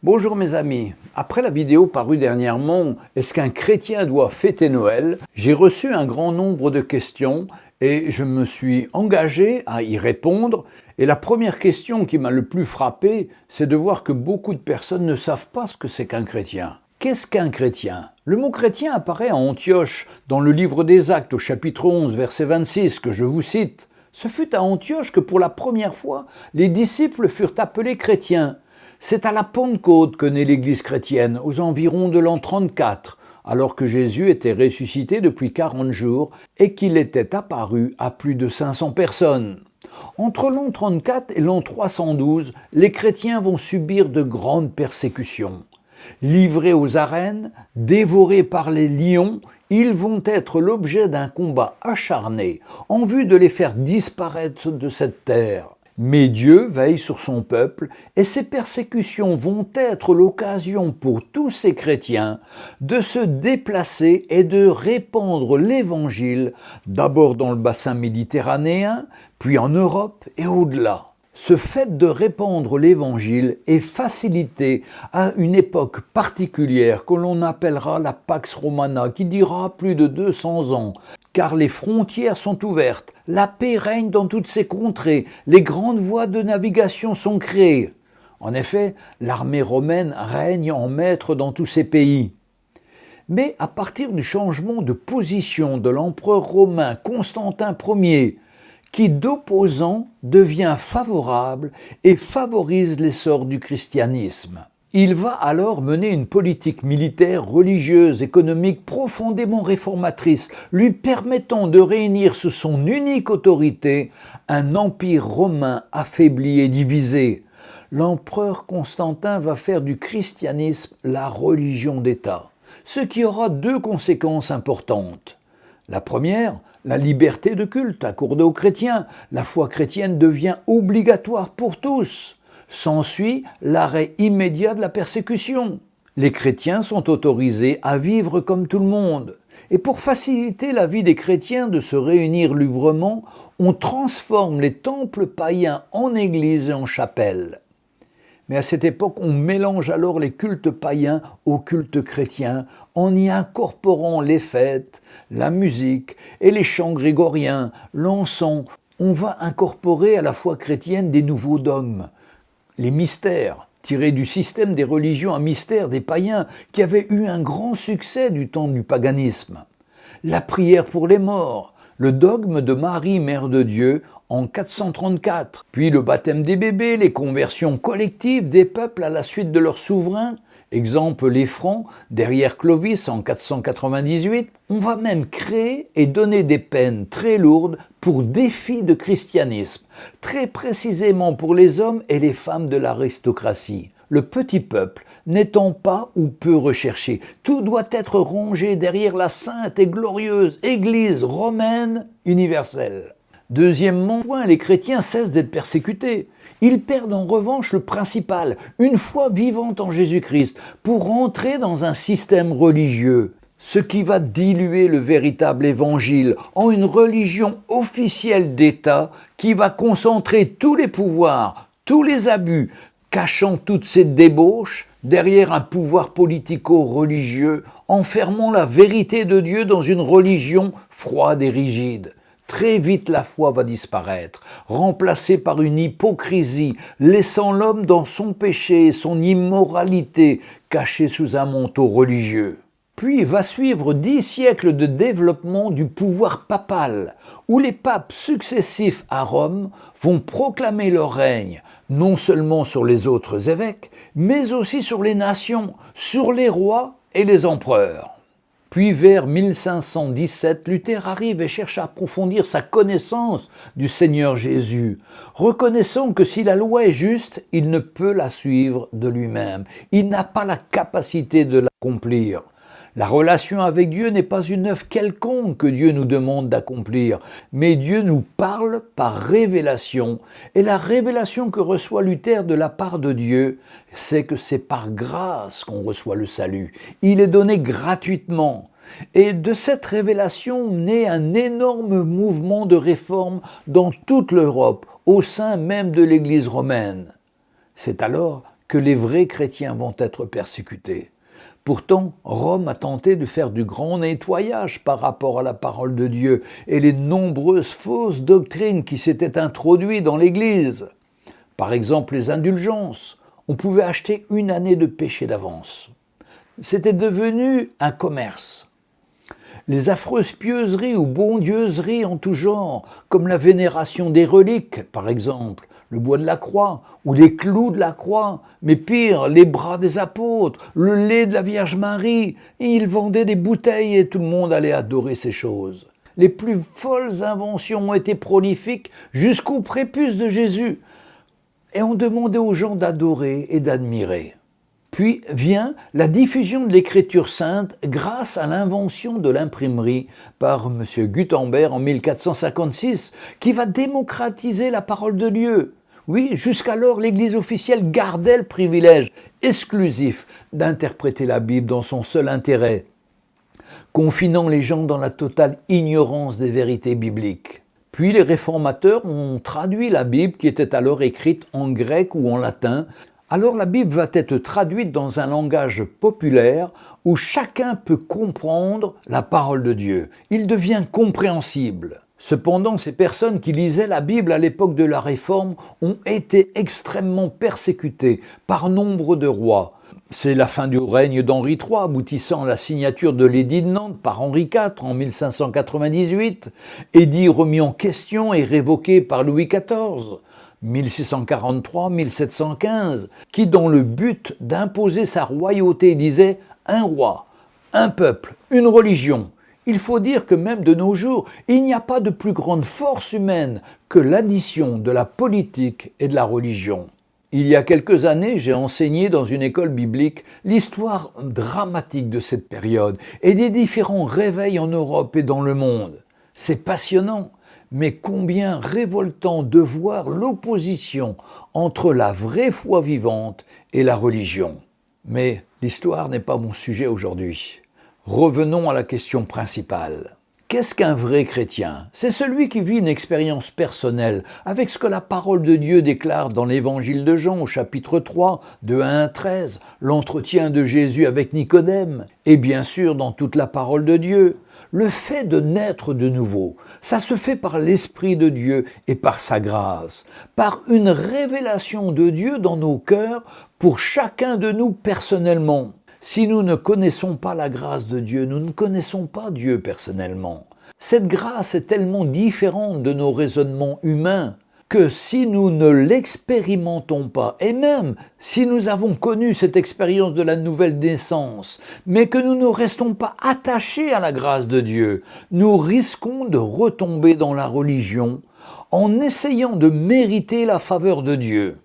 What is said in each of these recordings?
Bonjour mes amis, après la vidéo parue dernièrement « Est-ce qu'un chrétien doit fêter Noël ?», j'ai reçu un grand nombre de questions et je me suis engagé à y répondre. Et la première question qui m'a le plus frappé, c'est de voir que beaucoup de personnes ne savent pas ce que c'est qu'un chrétien. Qu'est-ce qu'un chrétien ? Le mot chrétien apparaît à Antioche dans le livre des Actes au chapitre 11, verset 26, que je vous cite. Ce fut à Antioche que pour la première fois, les disciples furent appelés chrétiens. C'est à la Pentecôte que naît l'Église chrétienne, aux environs de l'an 34, alors que Jésus était ressuscité depuis 40 jours et qu'il était apparu à plus de 500 personnes. Entre l'an 34 et l'an 312, les chrétiens vont subir de grandes persécutions. Livrés aux arènes, dévorés par les lions, ils vont être l'objet d'un combat acharné en vue de les faire disparaître de cette terre. Mais Dieu veille sur son peuple et ces persécutions vont être l'occasion pour tous ces chrétiens de se déplacer et de répandre l'Évangile, d'abord dans le bassin méditerranéen, puis en Europe et au-delà. Ce fait de répandre l'Évangile est facilité à une époque particulière que l'on appellera la Pax Romana, qui durera plus de 200 ans, car les frontières sont ouvertes, la paix règne dans toutes ces contrées, les grandes voies de navigation sont créées. En effet, l'armée romaine règne en maître dans tous ces pays. Mais à partir du changement de position de l'empereur romain Constantin Ier, qui d'opposant devient favorable et favorise l'essor du christianisme. Il va alors mener une politique militaire, religieuse, économique profondément réformatrice, lui permettant de réunir sous son unique autorité un empire romain affaibli et divisé. L'empereur Constantin va faire du christianisme la religion d'État, ce qui aura deux conséquences importantes. La première, la liberté de culte accordée aux chrétiens. La foi chrétienne devient obligatoire pour tous. S'ensuit l'arrêt immédiat de la persécution. Les chrétiens sont autorisés à vivre comme tout le monde. Et pour faciliter la vie des chrétiens de se réunir librement, on transforme les temples païens en églises et en chapelles. Mais à cette époque, on mélange alors les cultes païens aux cultes chrétiens en y incorporant les fêtes, la musique et les chants grégoriens, l'encens. On va incorporer à la foi chrétienne des nouveaux dogmes, les mystères, tirés du système des religions à mystère des païens qui avaient eu un grand succès du temps du paganisme. La prière pour les morts, le dogme de Marie, Mère de Dieu, en 434, puis le baptême des bébés, les conversions collectives des peuples à la suite de leurs souverains, exemple les Francs, derrière Clovis en 498, on va même créer et donner des peines très lourdes pour défi de christianisme, très précisément pour les hommes et les femmes de l'aristocratie. Le petit peuple n'étant pas ou peu recherché, tout doit être rangé derrière la sainte et glorieuse Église romaine universelle. Deuxièmement, les chrétiens cessent d'être persécutés. Ils perdent en revanche le principal, une foi vivante en Jésus-Christ, pour entrer dans un système religieux, ce qui va diluer le véritable évangile en une religion officielle d'État qui va concentrer tous les pouvoirs, tous les abus, cachant toutes ces débauches derrière un pouvoir politico-religieux, enfermant la vérité de Dieu dans une religion froide et rigide. Très vite la foi va disparaître, remplacée par une hypocrisie, laissant l'homme dans son péché et son immoralité, caché sous un manteau religieux. Puis va suivre 10 siècles de développement du pouvoir papal, où les papes successifs à Rome vont proclamer leur règne, non seulement sur les autres évêques, mais aussi sur les nations, sur les rois et les empereurs. Puis vers 1517, Luther arrive et cherche à approfondir sa connaissance du Seigneur Jésus, reconnaissant que si la loi est juste, il ne peut la suivre de lui-même. Il n'a pas la capacité de l'accomplir. La relation avec Dieu n'est pas une œuvre quelconque que Dieu nous demande d'accomplir, mais Dieu nous parle par révélation. Et la révélation que reçoit Luther de la part de Dieu, c'est que c'est par grâce qu'on reçoit le salut. Il est donné gratuitement. Et de cette révélation naît un énorme mouvement de réforme dans toute l'Europe, au sein même de l'Église romaine. C'est alors que les vrais chrétiens vont être persécutés. Pourtant, Rome a tenté de faire du grand nettoyage par rapport à la parole de Dieu et les nombreuses fausses doctrines qui s'étaient introduites dans l'Église. Par exemple, les indulgences. On pouvait acheter une année de péché d'avance. C'était devenu un commerce. Les affreuses pieuseries ou bondieuseries en tout genre, comme la vénération des reliques, par exemple, le bois de la croix ou les clous de la croix, mais pire, les bras des apôtres, le lait de la Vierge Marie. Et ils vendaient des bouteilles et tout le monde allait adorer ces choses. Les plus folles inventions ont été prolifiques jusqu'au prépuce de Jésus. Et on demandait aux gens d'adorer et d'admirer. Puis vient la diffusion de l'écriture sainte grâce à l'invention de l'imprimerie par M. Gutenberg en 1456, qui va démocratiser la parole de Dieu. Oui, jusqu'alors, l'Église officielle gardait le privilège exclusif d'interpréter la Bible dans son seul intérêt, confinant les gens dans la totale ignorance des vérités bibliques. Puis les réformateurs ont traduit la Bible qui était alors écrite en grec ou en latin. Alors la Bible va être traduite dans un langage populaire où chacun peut comprendre la parole de Dieu. Il devient compréhensible. Cependant, ces personnes qui lisaient la Bible à l'époque de la Réforme ont été extrêmement persécutées par nombre de rois. C'est la fin du règne d'Henri III, aboutissant à la signature de l'édit de Nantes par Henri IV en 1598, édit remis en question et révoqué par Louis XIV. 1643-1715, qui dans le but d'imposer sa royauté disait « un roi, un peuple, une religion ». Il faut dire que même de nos jours, il n'y a pas de plus grande force humaine que l'addition de la politique et de la religion. Il y a quelques années, j'ai enseigné dans une école biblique l'histoire dramatique de cette période et des différents réveils en Europe et dans le monde. C'est passionnant. Mais combien révoltant de voir l'opposition entre la vraie foi vivante et la religion. Mais l'histoire n'est pas mon sujet aujourd'hui. Revenons à la question principale. Qu'est-ce qu'un vrai chrétien? C'est celui qui vit une expérience personnelle avec ce que la parole de Dieu déclare dans l'évangile de Jean au chapitre 3, de 1 à 13, l'entretien de Jésus avec Nicodème, et bien sûr dans toute la parole de Dieu. Le fait de naître de nouveau, ça se fait par l'Esprit de Dieu et par sa grâce, par une révélation de Dieu dans nos cœurs pour chacun de nous personnellement. Si nous ne connaissons pas la grâce de Dieu, nous ne connaissons pas Dieu personnellement. Cette grâce est tellement différente de nos raisonnements humains que si nous ne l'expérimentons pas, et même si nous avons connu cette expérience de la nouvelle naissance, mais que nous ne restons pas attachés à la grâce de Dieu, nous risquons de retomber dans la religion en essayant de mériter la faveur de Dieu.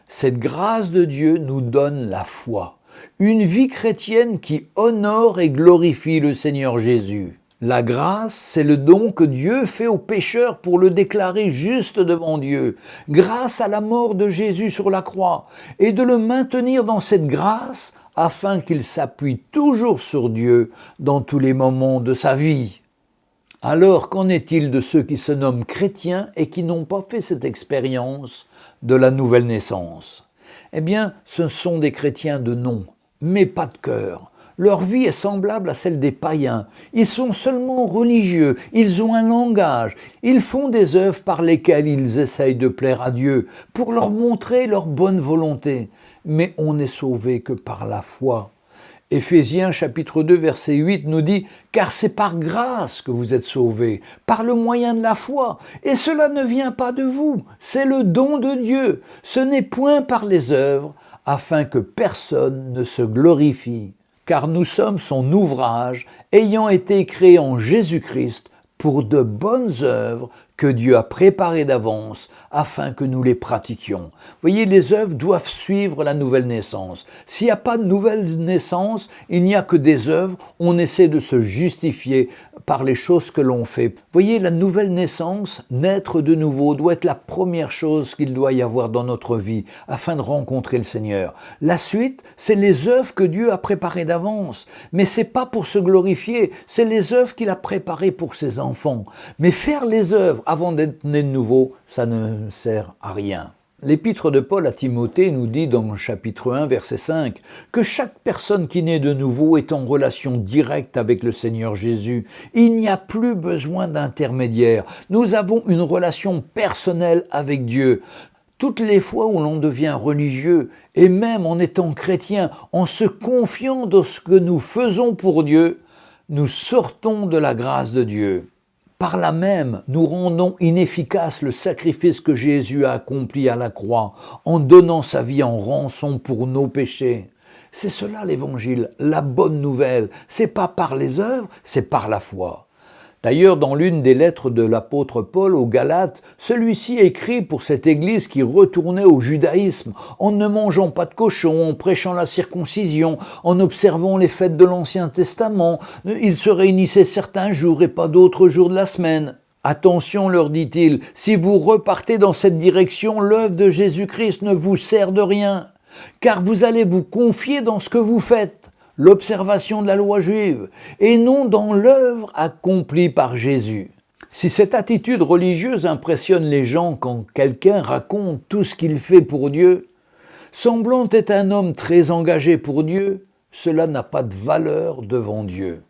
Cette grâce de Dieu nous donne la foi. Une vie chrétienne qui honore et glorifie le Seigneur Jésus. La grâce, c'est le don que Dieu fait au pécheur pour le déclarer juste devant Dieu, grâce à la mort de Jésus sur la croix, et de le maintenir dans cette grâce afin qu'il s'appuie toujours sur Dieu dans tous les moments de sa vie. Alors, qu'en est-il de ceux qui se nomment chrétiens et qui n'ont pas fait cette expérience de la nouvelle naissance? Eh bien, ce sont des chrétiens de nom, mais pas de cœur. Leur vie est semblable à celle des païens. Ils sont seulement religieux, ils ont un langage, ils font des œuvres par lesquelles ils essayent de plaire à Dieu, pour leur montrer leur bonne volonté. Mais on n'est sauvé que par la foi. Éphésiens chapitre 2 verset 8 nous dit « Car c'est par grâce que vous êtes sauvés, par le moyen de la foi, et cela ne vient pas de vous, c'est le don de Dieu, ce n'est point par les œuvres, afin que personne ne se glorifie. Car nous sommes son ouvrage, ayant été créés en Jésus-Christ pour de bonnes œuvres que Dieu a préparées d'avance afin que nous les pratiquions. » Voyez, les œuvres doivent suivre la nouvelle naissance. S'il n'y a pas de nouvelle naissance, il n'y a que des œuvres. On essaie de se justifier par les choses que l'on fait. Voyez, la nouvelle naissance, naître de nouveau, doit être la première chose qu'il doit y avoir dans notre vie afin de rencontrer le Seigneur. La suite, c'est les œuvres que Dieu a préparées d'avance. Mais c'est pas pour se glorifier, c'est les œuvres qu'il a préparées pour ses enfants. Mais faire les œuvres avant d'être né de nouveau, ça ne sert à rien. L'épître de Paul à Timothée nous dit dans le chapitre 1, verset 5, que chaque personne qui naît de nouveau est en relation directe avec le Seigneur Jésus. Il n'y a plus besoin d'intermédiaire. Nous avons une relation personnelle avec Dieu. Toutes les fois où l'on devient religieux, et même en étant chrétien, en se confiant dans ce que nous faisons pour Dieu, nous sortons de la grâce de Dieu. Par là même, nous rendons inefficace le sacrifice que Jésus a accompli à la croix, en donnant sa vie en rançon pour nos péchés. C'est cela l'évangile, la bonne nouvelle. C'est pas par les œuvres, c'est par la foi. D'ailleurs, dans l'une des lettres de l'apôtre Paul aux Galates, celui-ci écrit pour cette église qui retournait au judaïsme, en ne mangeant pas de cochon, en prêchant la circoncision, en observant les fêtes de l'Ancien Testament. Ils se réunissaient certains jours et pas d'autres jours de la semaine. Attention, leur dit-il, si vous repartez dans cette direction, l'œuvre de Jésus-Christ ne vous sert de rien, car vous allez vous confier dans ce que vous faites, l'observation de la loi juive, et non dans l'œuvre accomplie par Jésus. Si cette attitude religieuse impressionne les gens quand quelqu'un raconte tout ce qu'il fait pour Dieu, semblant être un homme très engagé pour Dieu, cela n'a pas de valeur devant Dieu.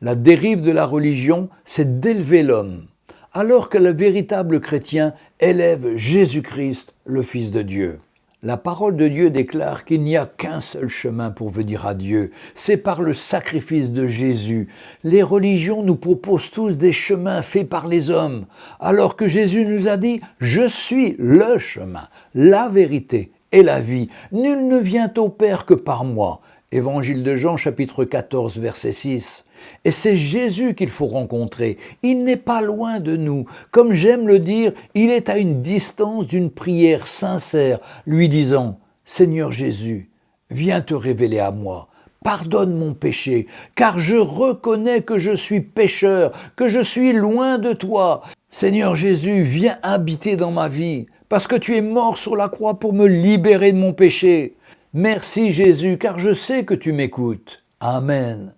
La dérive de la religion, c'est d'élever l'homme, alors que le véritable chrétien élève Jésus-Christ, le Fils de Dieu. La parole de Dieu déclare qu'il n'y a qu'un seul chemin pour venir à Dieu, c'est par le sacrifice de Jésus. Les religions nous proposent tous des chemins faits par les hommes, alors que Jésus nous a dit « Je suis le chemin, la vérité et la vie. Nul ne vient au Père que par moi. » Évangile de Jean, chapitre 14, verset 6. Et c'est Jésus qu'il faut rencontrer. Il n'est pas loin de nous. Comme j'aime le dire, il est à une distance d'une prière sincère, lui disant « Seigneur Jésus, viens te révéler à moi. Pardonne mon péché, car je reconnais que je suis pécheur, que je suis loin de toi. Seigneur Jésus, viens habiter dans ma vie, parce que tu es mort sur la croix pour me libérer de mon péché. Merci Jésus, car je sais que tu m'écoutes. Amen. »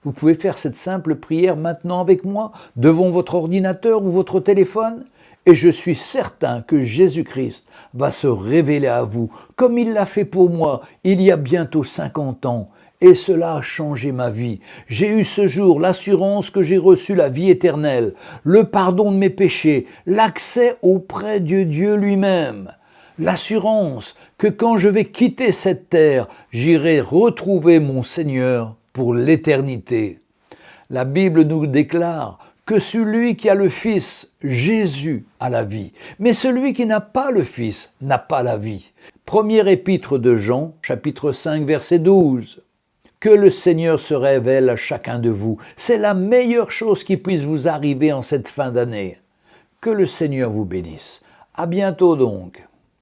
Vous pouvez faire cette simple prière maintenant avec moi, devant votre ordinateur ou votre téléphone, et je suis certain que Jésus-Christ va se révéler à vous, comme il l'a fait pour moi il y a bientôt 50 ans, et cela a changé ma vie. J'ai eu ce jour l'assurance que j'ai reçu la vie éternelle, le pardon de mes péchés, l'accès auprès de Dieu lui-même. L'assurance que quand je vais quitter cette terre, j'irai retrouver mon Seigneur pour l'éternité. La Bible nous déclare que celui qui a le Fils, Jésus, a la vie. Mais celui qui n'a pas le Fils n'a pas la vie. Première épître de Jean, chapitre 5, verset 12. Que le Seigneur se révèle à chacun de vous. C'est la meilleure chose qui puisse vous arriver en cette fin d'année. Que le Seigneur vous bénisse. À bientôt donc.